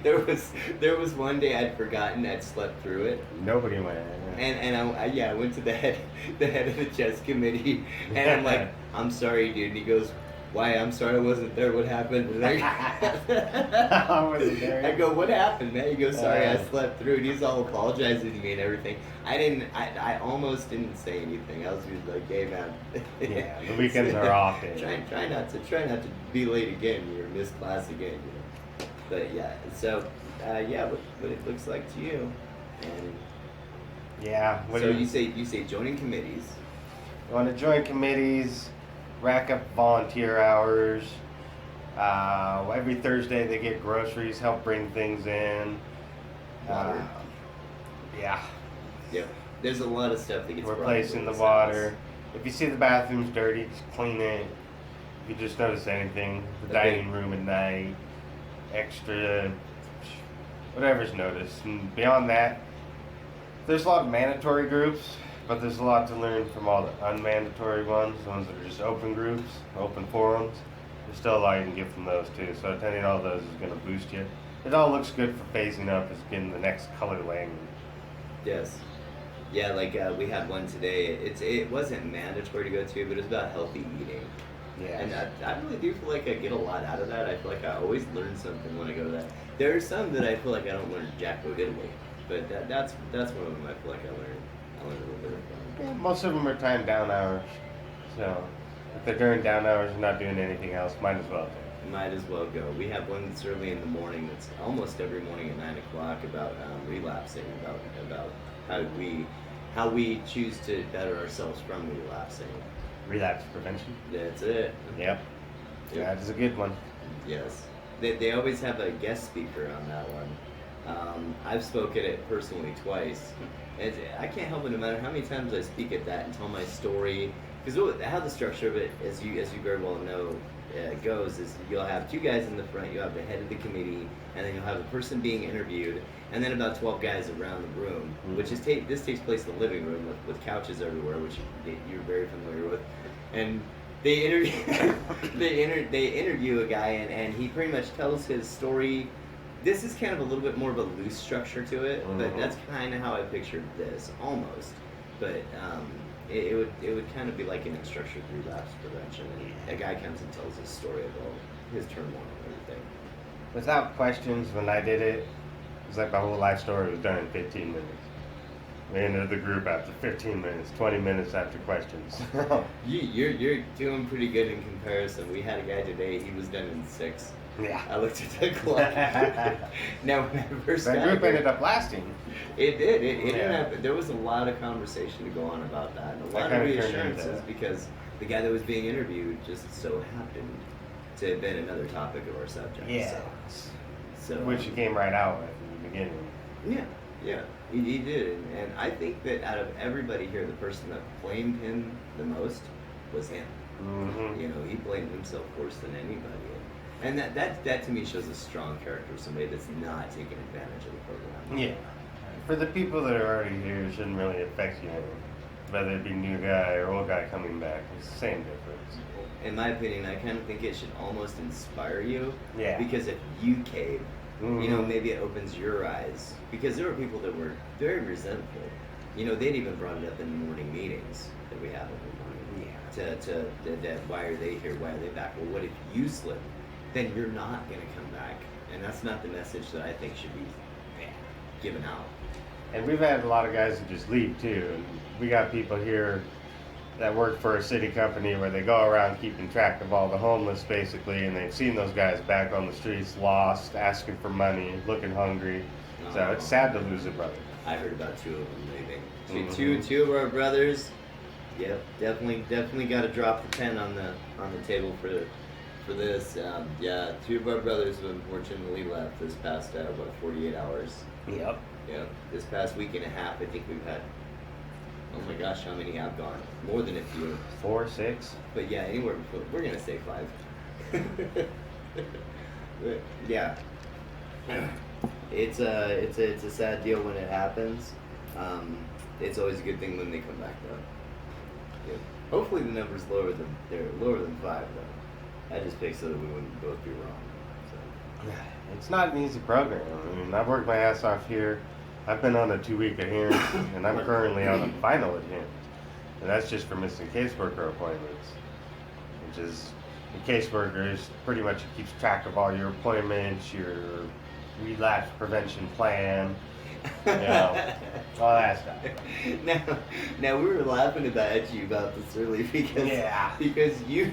[SPEAKER 1] there was one day I'd forgotten, I'd slept through it.
[SPEAKER 2] Nobody went.
[SPEAKER 1] And I went to the head of the chess committee, and I'm like, I'm sorry, dude. And he goes, why? I'm sorry I wasn't there. What happened? And
[SPEAKER 2] I wasn't there.
[SPEAKER 1] I go, what happened, man? He goes, sorry, I slept through. And he's all apologizing to me and everything. I almost didn't say anything. I was just like, hey, man.
[SPEAKER 2] Yeah, the weekends are off.
[SPEAKER 1] Try not to be late again. You're miss class again. You know? But yeah, so what it looks like to you, and
[SPEAKER 2] yeah.
[SPEAKER 1] So you say joining committees.
[SPEAKER 2] You want to join committees, rack up volunteer hours. Every Thursday they get groceries, help bring things in.
[SPEAKER 1] Water.
[SPEAKER 2] Yeah.
[SPEAKER 1] Yep. There's a lot of stuff that gets
[SPEAKER 2] replacing the water. House. If you see the bathroom's dirty, just clean it. If you just notice anything, the dining room at night, extra, whatever's noticed. And beyond that, there's a lot of mandatory groups, but there's a lot to learn from all the unmandatory ones, the ones that are just open groups, open forums. There's still a lot you can get from those too, so attending all those is going to boost you. It all looks good for phasing up as getting the next color language.
[SPEAKER 1] Yes. Yeah, like we had one today. It wasn't mandatory to go to, but it was about healthy eating.
[SPEAKER 2] Yeah.
[SPEAKER 1] And I really do feel like I get a lot out of that. I feel like I always learn something when I go to that. There are some that I feel like I don't learn jack diddly, but that's one of them I feel like I learned a little bit of.
[SPEAKER 2] Yeah, most of them are timed down hours, so If they're during down hours and not doing anything else, might as well do.
[SPEAKER 1] Might as well go. We have one that's early in the morning. That's almost every morning at 9 o'clock about relapsing, about how we choose to better ourselves from relapsing.
[SPEAKER 2] Relapse prevention.
[SPEAKER 1] That's it.
[SPEAKER 2] Yep. That is a good one.
[SPEAKER 1] Yes. They always have a guest speaker on that one. I've spoken it personally twice. And I can't help it, no matter how many times I speak at that and tell my story. Because how the structure of it, as you very well know, goes is you'll have two guys in the front, you'll have the head of the committee, and then you'll have the person being interviewed, and then about 12 guys around the room, which is this takes place in the living room with couches everywhere, which you're very familiar with. And they interview a guy, and he pretty much tells his story. This is kind of a little bit more of a loose structure to it, but that's kind of how I pictured this, almost. But it would kind of be like an unstructured relapse prevention. And a guy comes and tells his story about his turmoil and everything.
[SPEAKER 2] Without questions, when I did it, it was like my whole life story was done in 15 minutes. We entered the group after 15 minutes, 20 minutes after questions.
[SPEAKER 1] You're doing pretty good in comparison. We had a guy today, he was done in 6.
[SPEAKER 2] Yeah.
[SPEAKER 1] I looked at the clock. Now, when I first
[SPEAKER 2] That
[SPEAKER 1] got
[SPEAKER 2] group
[SPEAKER 1] here,
[SPEAKER 2] ended up lasting.
[SPEAKER 1] It did. It ended
[SPEAKER 2] Yeah.
[SPEAKER 1] up. There was a lot of conversation to go on about that, and a
[SPEAKER 2] That
[SPEAKER 1] lot of
[SPEAKER 2] kinda turned into
[SPEAKER 1] reassurances
[SPEAKER 2] that.
[SPEAKER 1] because the guy that was being interviewed just so happened to have been another topic of our subject.
[SPEAKER 2] Yeah.
[SPEAKER 1] So
[SPEAKER 2] Which he came right out with in the beginning.
[SPEAKER 1] yeah, he did, and I think that out of everybody here, the person that blamed him the most was him.
[SPEAKER 2] Mm-hmm.
[SPEAKER 1] You know, he blamed himself worse than anybody. And that to me shows a strong character, somebody that's not taking advantage of the program.
[SPEAKER 2] Yeah. For the people that are already here, it shouldn't really affect you. Whether it be new guy or old guy coming back, it's the same difference.
[SPEAKER 1] In my opinion, I kind of think it should almost inspire you.
[SPEAKER 2] Yeah.
[SPEAKER 1] Because if you cave, you know, maybe it opens your eyes. Because there were people that were very resentful. You know, they'd even brought it up in the morning meetings that we have every morning.
[SPEAKER 2] Yeah.
[SPEAKER 1] That why are they here? Why are they back? Well, what if you slip? Then you're not going to come back. And that's not the message that I think should be given out.
[SPEAKER 2] And we've had a lot of guys who just leave too. And we got people here that work for a city company where they go around keeping track of all the homeless basically, and they've seen those guys back on the streets, lost, asking for money, looking hungry. So it's sad to lose a brother.
[SPEAKER 1] I heard about 2 of them leaving. Two of our brothers. Yep, definitely got to drop the pen on the table for this. Yeah, 2 of our brothers have unfortunately left this past 48 hours.
[SPEAKER 2] Yep.
[SPEAKER 1] Yeah, this past week and a half, I think we've had. Oh my gosh, how many have gone? More than a few.
[SPEAKER 2] 4, 6.
[SPEAKER 1] But yeah, anywhere between. We're gonna say 5. But, yeah. It's a sad deal when it happens. It's always a good thing when they come back though. Yeah. Hopefully the number's lower than 5 though. I just picked so that we wouldn't both be wrong. So.
[SPEAKER 2] It's not an easy program. I mean, I've worked my ass off here. I've been on a 2-week adherence, and I'm currently on a final adherence. And that's just for missing caseworker appointments, which is the caseworker is pretty much keeps track of all your appointments, your relapse prevention plan, you know, all that stuff.
[SPEAKER 1] Now we were laughing at you about this earlier because you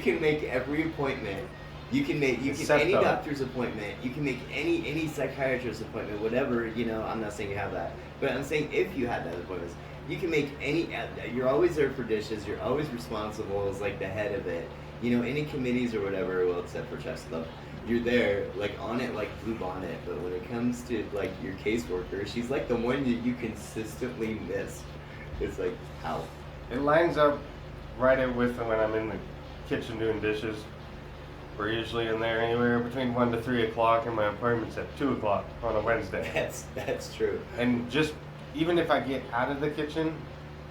[SPEAKER 1] can make every appointment. You can any doctor's appointment. You can make any psychiatrist appointment, whatever. You know, I'm not saying you have that, but I'm saying if you had that appointment, you can make any. You're always there for dishes. You're always responsible as like the head of it. You know, any committees or whatever. Well, except for chest stuff. You're there, like on it, like blue bonnet. But when it comes to like your caseworker, she's like the one that you consistently miss. It's like how.
[SPEAKER 2] It lines up right with when I'm in the kitchen doing dishes. We're usually in there anywhere between 1 to 3 o'clock, and my appointment's at 2 o'clock on a Wednesday.
[SPEAKER 1] That's true.
[SPEAKER 2] And just even if I get out of the kitchen,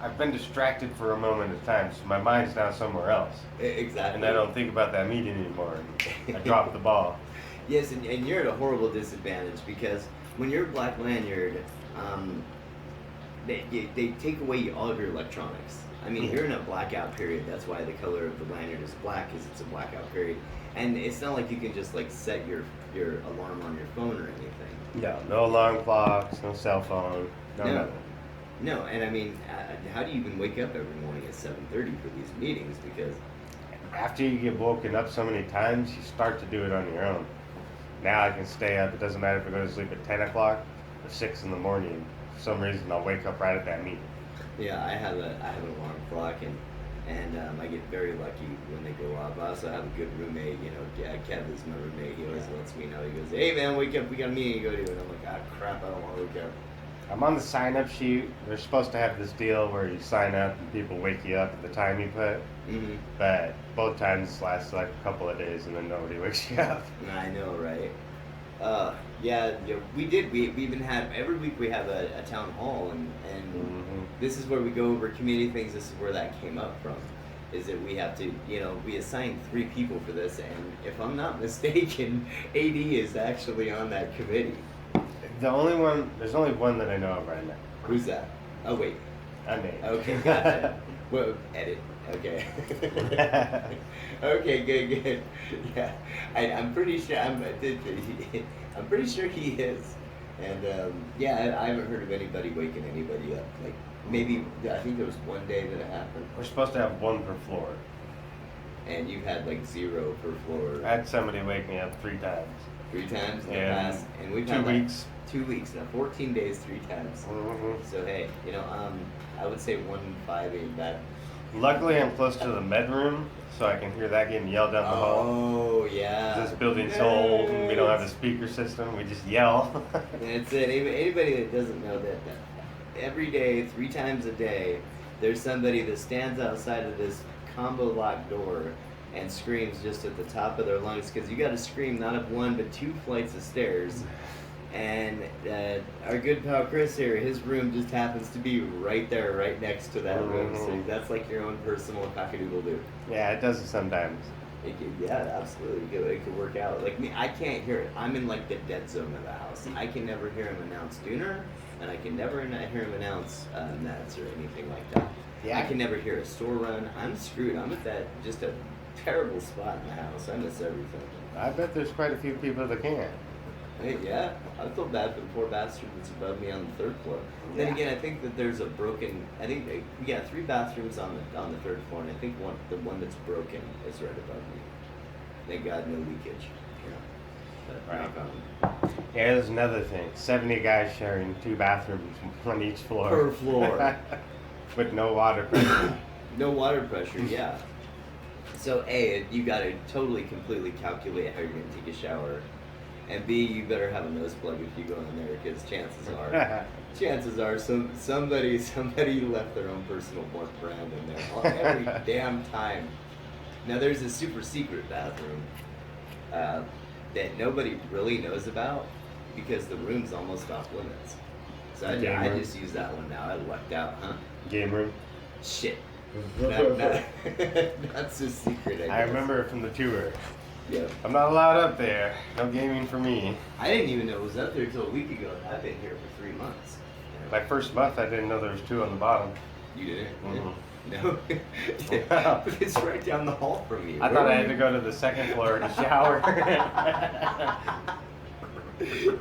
[SPEAKER 2] I've been distracted for a moment at times. So my mind's now somewhere else.
[SPEAKER 1] Exactly.
[SPEAKER 2] And I don't think about that meeting anymore. And I drop the ball.
[SPEAKER 1] Yes, and you're at a horrible disadvantage because when you're a black lanyard, they take away all of your electronics. I mean, you're in a blackout period. That's why the color of the lanyard is black, is it's a blackout period. And it's not like you can just like set your alarm on your phone or anything.
[SPEAKER 2] No alarm clocks, no cell phone, nothing.
[SPEAKER 1] No, and I mean, how do you even wake up every morning at 7:30 for these meetings? Because
[SPEAKER 2] after you get woken up so many times, you start to do it on your own. Now I can stay up. It doesn't matter if I go to sleep at 10 o'clock or 6 in the morning. For some reason, I'll wake up right at that meeting.
[SPEAKER 1] Yeah, I have an alarm clock, and I get very lucky when they go off. I also have a good roommate. You know, Kev is my roommate. He always lets me know. He goes, "Hey man, wake up! We got a meeting to go to." And I'm like, "Ah, crap! I don't want to wake up."
[SPEAKER 2] I'm on the sign-up sheet. They're supposed to have this deal where you sign up and people wake you up at the time you put.
[SPEAKER 1] Mm-hmm.
[SPEAKER 2] But both times lasts like a couple of days and then nobody wakes you up.
[SPEAKER 1] I know, right? Yeah, we did. We even had every week we have a town hall, and this is where we go over community things. This is where that came up from. Is that we have to, we assigned 3 people for this, and if I'm not mistaken, AD is actually on that committee.
[SPEAKER 2] There's only one that I know of right now.
[SPEAKER 1] Who's that? Oh wait.
[SPEAKER 2] Unnamed.
[SPEAKER 1] Okay, gotcha. Well, edit. Okay. Okay, good. Yeah, I'm pretty sure. I'm pretty sure he is. And yeah, I haven't heard of anybody waking anybody up. Like maybe I think there was one day that it happened.
[SPEAKER 2] We're supposed to have 1 per floor.
[SPEAKER 1] And you've had like 0 per floor.
[SPEAKER 2] I had somebody wake me up 3 times.
[SPEAKER 1] 3 times in the
[SPEAKER 2] Yeah.
[SPEAKER 1] past, and we've
[SPEAKER 2] 2
[SPEAKER 1] had
[SPEAKER 2] weeks.
[SPEAKER 1] 2 weeks now, 14 days, 3 times. So hey, I would say 1 in 5 ain't bad.
[SPEAKER 2] Luckily, I'm close to the bedroom, so I can hear that getting yelled down the hall.
[SPEAKER 1] Oh yeah.
[SPEAKER 2] This building's so old, and we don't have a speaker system. We just yell.
[SPEAKER 1] That's it. Anybody that doesn't know that every day, 3 times a day, there's somebody that stands outside of this combo lock door and screams just at the top of their lungs, because you got to scream not up 1 but 2 flights of stairs. And our good pal Chris here, his room just happens to be right there, right next to that room. So that's like your own personal cockadoodle-doo.
[SPEAKER 2] Yeah, it does it sometimes.
[SPEAKER 1] Yeah, absolutely. It could work out. Like me, I can't hear it. I'm in like the dead zone of the house. I can never hear him announce Dooner, and I can never hear him announce Nets or anything like that.
[SPEAKER 2] Yeah.
[SPEAKER 1] I can never hear a store run. I'm screwed. I'm at that just a terrible spot in the house. I miss everything.
[SPEAKER 2] I bet there's quite a few people that can.
[SPEAKER 1] Hey, yeah, I feel bad for the poor bastard that's above me on the 3rd floor. Then again, I think that there's a broken. I think we got 3 bathrooms on the 3rd floor, and I think the one that's broken is right above me. Thank God, no leakage. Yeah.
[SPEAKER 2] Right. Yeah, there's another thing. 70 guys sharing 2 bathrooms on each floor.
[SPEAKER 1] Per floor.
[SPEAKER 2] With no water pressure.
[SPEAKER 1] No water pressure. Yeah. So A, you got to totally, completely calculate how you're going to take a shower. And B, you better have a nose plug if you go in there, because chances are somebody left their own personal brand in there every damn time. Now there's a super secret bathroom that nobody really knows about, because the room's almost off limits. So I just use that one now. I lucked out, huh?
[SPEAKER 2] Game room.
[SPEAKER 1] Shit. Not so secret. I guess.
[SPEAKER 2] I remember from the tour.
[SPEAKER 1] Yeah.
[SPEAKER 2] I'm not allowed up there. No gaming for me.
[SPEAKER 1] I didn't even know it was up there until a week ago. I've been here for 3 months.
[SPEAKER 2] My first month, I didn't know there was 2 on the bottom.
[SPEAKER 1] You didn't?
[SPEAKER 2] Mm-hmm.
[SPEAKER 1] No. It's right down the hall from you.
[SPEAKER 2] I thought I had to go to the 2nd floor to shower.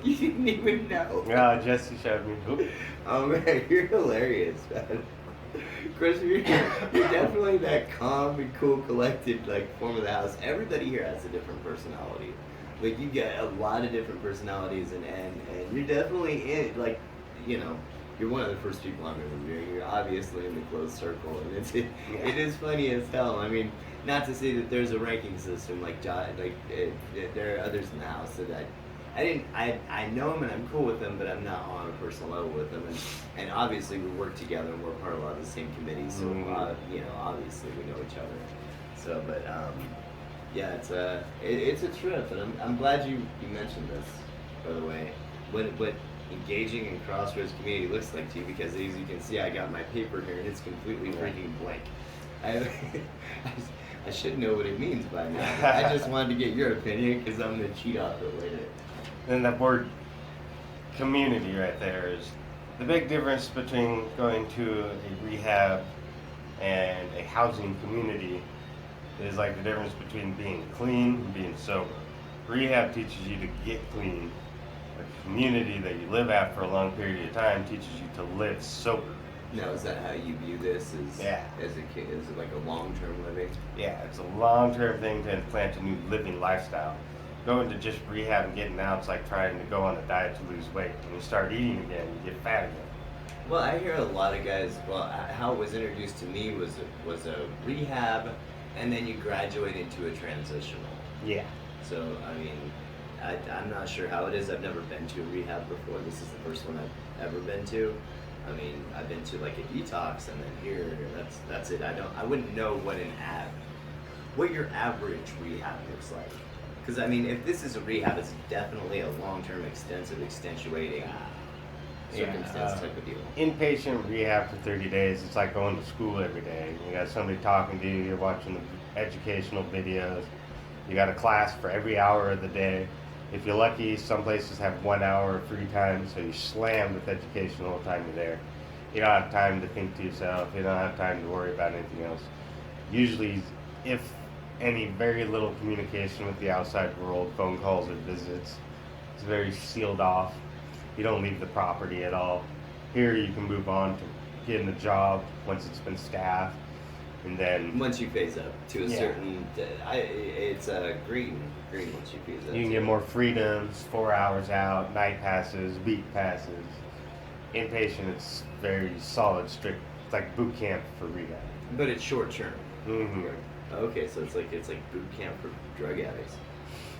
[SPEAKER 1] You didn't even know.
[SPEAKER 2] Yeah, Jesse showed me. Oop.
[SPEAKER 1] Oh man, you're hilarious, man. Chris, you're definitely that calm and cool, collected form of the house. Everybody here has a different personality. Like you get a lot of different personalities, and you're definitely you're one of the first people I'm interviewing. You're obviously in the closed circle, and it is funny as hell. I mean, not to say that there's a ranking system there are others in the house that I know him and I'm cool with him, but I'm not on a personal level with him, and obviously we work together and we're part of a lot of the same committees, so obviously we know each other. So, but yeah, it's a trip, and I'm glad you mentioned this, by the way. What engaging in Crossroads community looks like to you, because as you can see, I got my paper here and it's completely freaking blank. I should know what it means by now. I just wanted to get your opinion because I'm going to cheat off it later.
[SPEAKER 2] And that word community right there is the big difference between going to a rehab and a housing community is like the difference between being clean and being sober. Rehab teaches you to get clean. The community that you live at for a long period of time teaches you to live sober.
[SPEAKER 1] Now, is that how you view this? As a kid, is it like a long-term living?
[SPEAKER 2] Yeah, it's a long-term thing to implant a new living lifestyle. Going to just rehab and getting out, it's like trying to go on a diet to lose weight. When you start eating again, you get fat again.
[SPEAKER 1] Well, I hear a lot of guys. Well, how it was introduced to me was a rehab, and then you graduate into a transitional.
[SPEAKER 2] Yeah.
[SPEAKER 1] So I mean, I'm not sure how it is. I've never been to a rehab before. This is the first one I've ever been to. I mean, I've been to like a detox, and then here. That's it. I wouldn't know what your average rehab looks like. Because I mean, if this is a rehab, it's definitely a long-term, extensive, extenuating circumstance type of deal.
[SPEAKER 2] Inpatient rehab for 30 days, it's like going to school every day. You got somebody talking to you, you're watching the educational videos. You got a class for every hour of the day. If you're lucky, some places have 1 hour of free time, so you slam with education the whole time you're there. You don't have time to think to yourself. You don't have time to worry about anything else. Usually, if any, very little communication with the outside world, phone calls or visits. It's very sealed off. You don't leave the property at all. Here you can move on to getting a job once it's been staffed, and then
[SPEAKER 1] once you phase up to a certain, it's green once you phase up.
[SPEAKER 2] You can get more freedoms, 4 hours out, night passes, week passes. Inpatient, it's very solid, strict. It's like boot camp for rehab.
[SPEAKER 1] But it's short term.
[SPEAKER 2] Mm-hmm.
[SPEAKER 1] Okay, so it's like boot camp for drug addicts.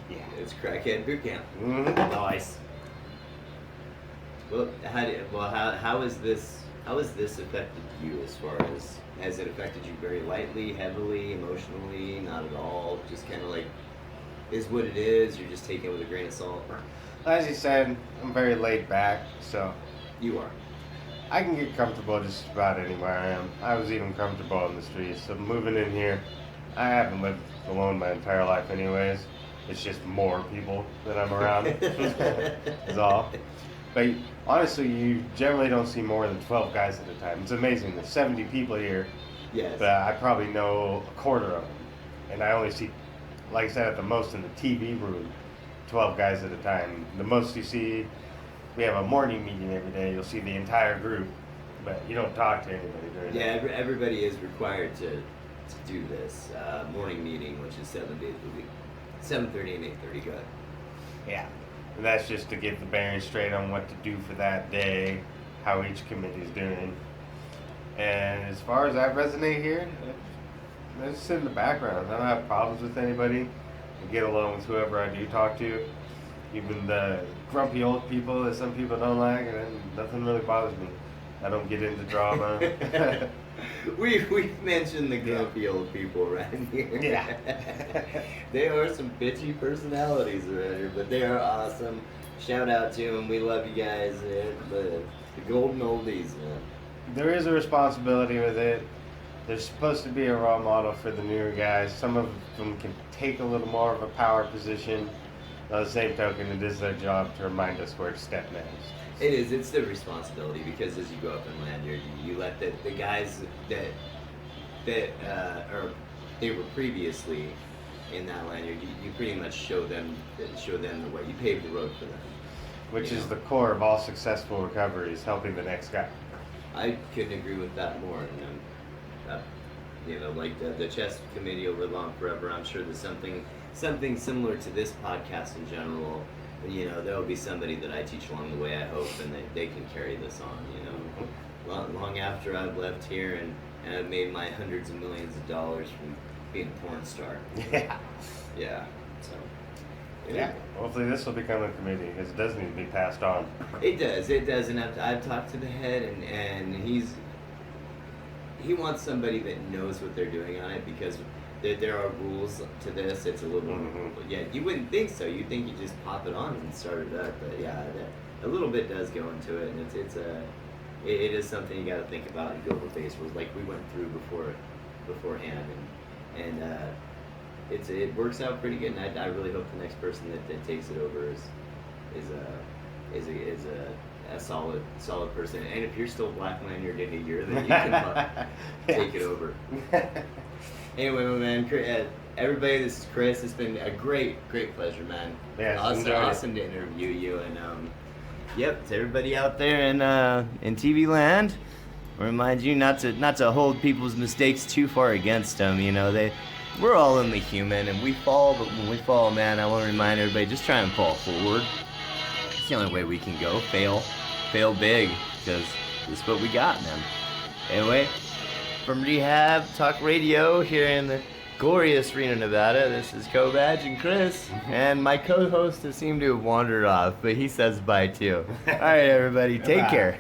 [SPEAKER 2] Yeah.
[SPEAKER 1] It's crackhead boot camp.
[SPEAKER 2] Mm-hmm.
[SPEAKER 1] Nice. Well, how has this affected you as far as, has it affected you very lightly, heavily, emotionally, not at all? Just kind of like, is what it is, you're just taking it with a grain of salt?
[SPEAKER 2] As you said, I'm very laid back, so
[SPEAKER 1] You are.
[SPEAKER 2] I can get comfortable just about anywhere I am. I was even comfortable in the streets, so moving in here, I haven't lived alone my entire life anyways. It's just more people that I'm around, is all. But honestly, you generally don't see more than 12 guys at a time. It's amazing. There's 70 people here,
[SPEAKER 1] Yes.
[SPEAKER 2] but I probably know a quarter of them. And I only see, like I said, at the most in the TV room, 12 guys at a time. The most you see, we have a morning meeting every day. You'll see the entire group, but you don't talk to anybody during that.
[SPEAKER 1] Everybody is required to do this morning meeting, which is 7 days a week, 7:30 and 8:30. Go ahead.
[SPEAKER 2] Yeah. And that's just to get the bearings straight on what to do for that day, how each committee's doing. And as far as I resonate here, I just sit in the background. I don't have problems with anybody. I get along with whoever I do talk to. Even the grumpy old people that some people don't like, and nothing really bothers me. I don't get into drama.
[SPEAKER 1] We've mentioned the grumpy old people right here.
[SPEAKER 2] Yeah.
[SPEAKER 1] There are some bitchy personalities around here, but they are awesome. Shout out to them. We love you guys. The golden oldies, man.
[SPEAKER 2] There is a responsibility with it. There's supposed to be a role model for the newer guys. Some of them can take a little more of a power position. On the same token, it is their job to remind us where to step next.
[SPEAKER 1] It is. It's the responsibility, because as you go up in lanyard, you let the guys that or they were previously in that lanyard, you pretty much show them the way. You pave the road for them.
[SPEAKER 2] Which is the core of all successful recovery, is helping the next guy.
[SPEAKER 1] I couldn't agree with that more. Like the chess committee will live on forever. I'm sure there's something similar to this podcast in general. There'll be somebody that I teach along the way, I hope, and they can carry this on, long after I've left here and I've made my hundreds of millions of dollars from being a porn star.
[SPEAKER 2] Yeah.
[SPEAKER 1] Yeah. So.
[SPEAKER 2] Yeah. Hopefully this will become a committee, because it does need to be passed on.
[SPEAKER 1] It does, and I've talked to the head, and he wants somebody that knows what they're doing on it, because there are rules to this. It's a little, yeah, you wouldn't think so. You'd think you just pop it on and start it up, but yeah, a little bit does go into it, and it is something you got to think about and go over base rules like we went through beforehand, and it works out pretty good. And I really hope the next person that takes it over is a solid person. And if you're still black lanyard in a year, then you can take it over. Anyway, my man, everybody, this is Chris. It's been a great pleasure, man.
[SPEAKER 2] Yeah,
[SPEAKER 1] awesome to interview you. And yep, to everybody out there in TV land, remind you not to hold people's mistakes too far against them. You know, we're all only human, and we fall. But when we fall, man, I want to remind everybody, just try and fall forward. It's the only way we can go. Fail big, because this is what we got, man. Anyway, from Rehab Talk Radio here in the glorious Reno, Nevada, this is Kobach and Chris, and my co-host has seemed to have wandered off, but he says bye too. All right, everybody, take care.